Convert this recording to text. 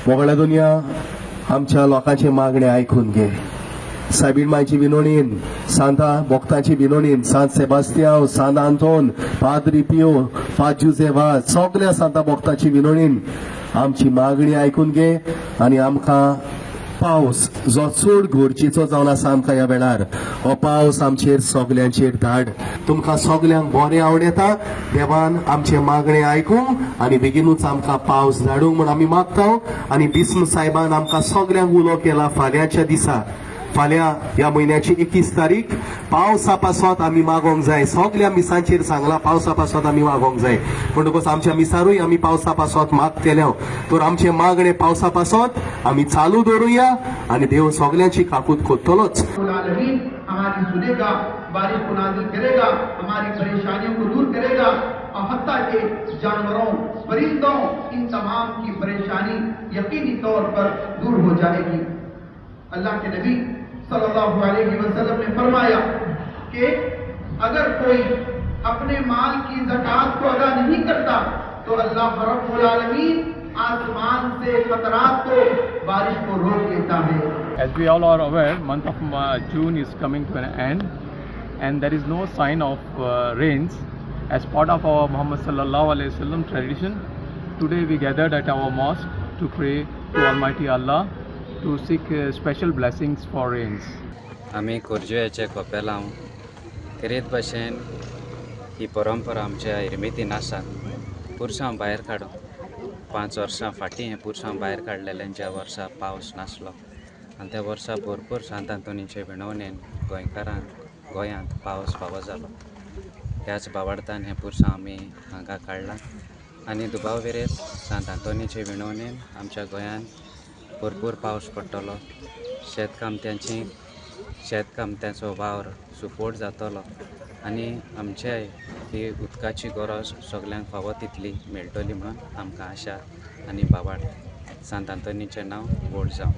मोगळ्या दुनिया आमच्या लोकांचे मागणे ऐकून घे. सायबीण मायची विनोणीन, सांता भोक्तांची विनोणीन, सांत सेबास्तियाव, सांत आंतोन, पाद्री पियो, फाद जुझेवा, सगळ्या सांता भोक्तांची विनोणीन आमची मागणी ऐकून घे आनी आमकां पावस जो चड गरजेचो जावन आसा आमकां ह्या वेळार हो पावस आमचेर सगल्यांचेर धाड. तुमकां सगल्यांक बरें आवडेता. देवान आमचे मागणे आयकूंक आनी बेगीनूच आमकां पावस धाडूंक म्हूण आमी मागता. आनी बिस्म साहेबान आमकां सगल्यांक उलो केला फाल्यांच्या दिसा. फाल्यां ह्या म्हयन्याची 21 तारीख पावसा पासत आमी मागोंक जाय. सगळ्या मिसांचेर सांगला पावसा पासत आमी मागोंक जाय. म्हणटकूच आमच्या मिसारूय आमी पावसा पासत मागतले. तर आमचे मागणे पावसा पासत आमी चालू दवरुया आनी देव सगल्यांची काकूत कोत्तलोच. हमारी सुनेगा, बारिश को नाजिल करेगा, हमारी परेशानियों को दूर करेगा और हत्ता के जानवरों, परिंदों, इन तमाम की परेशानी यकीनी तौर पर दूर हो जाएगी. अल्लाह के नबी सल्लल्लाहु अलैहि वसल्लम ने फरमाया कि अगर कोई अपने माल की ज़कात को अदा नहीं करता तो अल्लाह रब्बुल आलमीन आसमान से क़तरात को, बारिश को रोक लेता है. As we all are aware, month of June is coming to an end and there is no sign of rains. As part of our Muhammad sallallahu alaihi wasallam tradition, today we gathered at our mosque to pray to Almighty Allah to seek special blessings for rains. आमी कोरजुयाचे कोपेलांव करीत भाशेन ही परंपरा आमच्या इरमितीन आसा. पुरसां भायर काडूं 5 वर्सां फाटीं हें पुरसां भायर काडलेलें. ज्या वर्सा पावस नासलो आनी त्या वर्सा भरपूर सांत आंतोनीचे विणवणेन गोंयांत पावस फावो जालो. ह्याच बावडतान हें पुरसां आमी हांगा काडलां आनी दुबाव वेरेंत सांत आंतोनीचे विणवणेन आमच्या गोंयांत भरपूर पावस पडटलो. शेतकामत्यांचो वावर सुपोट जातलो आनी आमचे ही उदकाची गरज सगल्यांक फावो तितली मेळटली म्हणून आमकां आशा आनी बावाड. सांत आंतोनीचें नांव व्हड जावं.